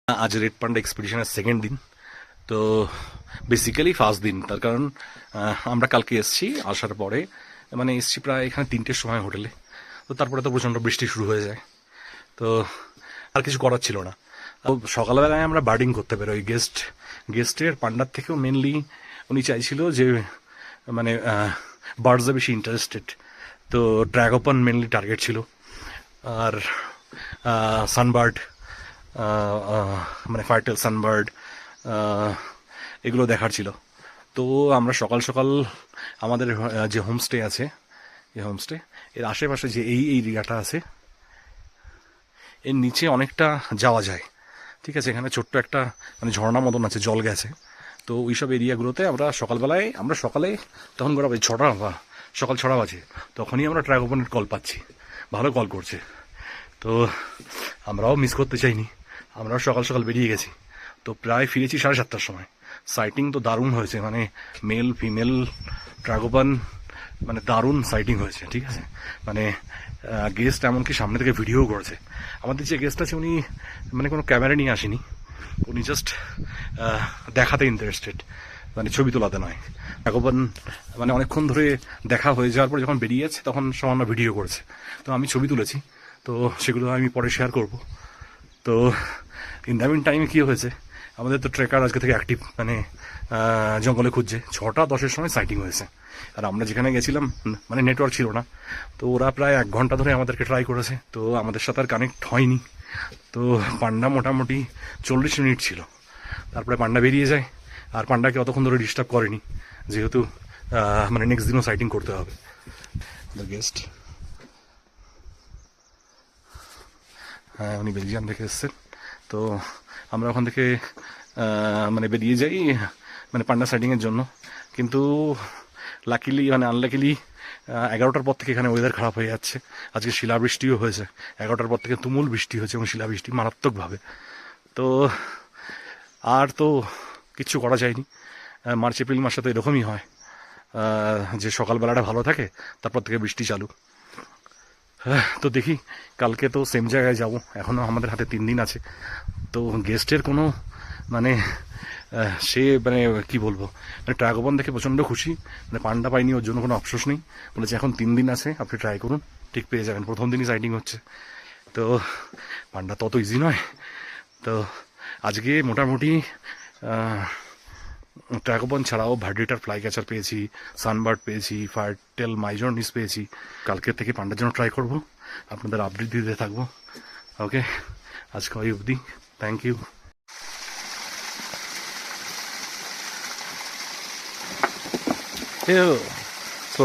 আজ red panda এক্সপিডিশনের second দিন। তো বেসিক্যালি ফার্স্ট দিন, তার কারণ আমরা কালকে এসছি, আসার পরে মানে এসছি প্রায় এখানে 3টের সময় হোটেলে। তো তারপরে তো প্রচণ্ড বৃষ্টি শুরু হয়ে যায়, তো আর কিছু করার ছিল না। তো সকালবেলায় আমরা বার্ডিং করতে বেরোই। গেস্টের পান্ডার থেকেও মেনলি উনি চাইছিল যে মানে বার্ডসে বেশি ইন্টারেস্টেড, তো ড্র্যাগন মেনলি টার্গেট ছিল। আর সানবার্ড, মানে ফার্টেল সানবার্ড, এগুলো দেখার ছিল। তো আমরা সকাল সকাল আমাদের যে হোমস্টে আছে, এই হোমস্টে এর আশেপাশে যে এই এরিয়াটা আছে, এর নিচে অনেকটা যাওয়া যায়, ঠিক আছে। এখানে ছোট্ট একটা মানে ঝর্ণা মতন আছে, জল গেছে। তো ওই সব এরিয়াগুলোতে আমরা সকালে তখন করা সকাল 6টা বাজে, তখনই আমরা ট্র্যাগোপনের কল পাচ্ছি, ভালো কল করছে। তো আমরাও মিস করতে চাইনি, আমরাও সকাল সকাল বেরিয়ে গেছি। তো প্রায় ফিরেছি 7:30টার সময়। সাইটিং তো দারুণ হয়েছে, মানে মেল ফিমেল ট্রাগোপান, মানে দারুণ সাইটিং হয়েছে, ঠিক আছে। মানে গেস্ট এমনকি সামনে থেকে ভিডিও করেছে। আমাদের যে গেস্ট আছে উনি মানে কোনো ক্যামেরা নিয়ে আসেনি, উনি জাস্ট দেখাতে ইন্টারেস্টেড, মানে ছবি তোলাতে নয়। ট্রাগোপান মানে অনেকক্ষণ ধরে দেখা হয়ে যাওয়ার পর যখন বেরিয়ে যাচ্ছে তখন সামান্য ভিডিও করেছে। তো আমি ছবি তুলেছি, তো সেগুলো আমি পরে শেয়ার করব। তো ইন দ্য মিন টাইমে কী হয়েছে, আমাদের তো ট্রেকার আজকে থেকে অ্যাক্টিভ, মানে জঙ্গলে খুঁজছে। 6টা 10-এর সময় সাইটিং হয়েছে। আর আমরা যেখানে গেছিলাম মানে নেটওয়ার্ক ছিল না, তো ওরা প্রায় 1 ঘন্টা ধরে আমাদেরকে ট্রাই করেছে, তো আমাদের সাথে আর কানেক্ট হয়নি। তো পান্ডা মোটামুটি 40 মিনিট ছিল, তারপরে পান্ডা বেরিয়ে যায়। আর পান্ডাকে অতক্ষণ ধরে ডিস্টার্ব করেনি, যেহেতু মানে নেক্সট দিনও সাইটিং করতে হবে। দ্য গেস্ট, হ্যাঁ উনি বেলজিয়াম থেকে এসছেন। তো আমরা ওখান থেকে মানে বেরিয়ে যাই মানে পান্ডা সাইটিংয়ের জন্য। কিন্তু লাকিলি মানে আনলাকিলি 11টার পর থেকে এখানে ওয়েদার খারাপ হয়ে যাচ্ছে। আজকে শিলাবৃষ্টিও হয়েছে, 11টার পর থেকে তুমুল বৃষ্টি হয়েছে, এবং শিলাবৃষ্টি মারাত্মকভাবে। তো আর তো কিচ্ছু করা যায়নি। মার্চ এপ্রিল মাসে তো এরকমই হয়, যে সকালবেলাটা ভালো থাকে, তারপর থেকে বৃষ্টি চালু। তো দেখি, কালকে তো সেম জায়গায় যাব, এখনও আমাদের হাতে 3 দিন আছে। তো গেস্টের কোনো মানে সে মানে কি বলবো, মানে ট্রাগোপন দেখে প্রচণ্ড খুশি, মানে পান্ডা পাইনি ওর জন্য কোনো আফসোস নেই। বলেছে এখন 3 দিন আছে, আপনি ট্রাই করুন, ঠিক পেয়ে যাবেন। প্রথম দিনই সাইটিং হচ্ছে, তো পান্ডা তত ইজি নয়। তো আজকে মোটামুটি ট্রাগোপন ছাড়াও ভার্ডিটার ফ্লাই ক্যাচার পেয়েছি, সানবার্ড পেয়েছি, ফার্টেল মাইজর্নিস পেয়েছি। কালকের থেকে পান্ডার জন্য ট্রাই করব, আপনাদের আপডেট দিতে থাকবো। ওকে, আজকে ওই অবধি, থ্যাংক ইউ। Ew. So.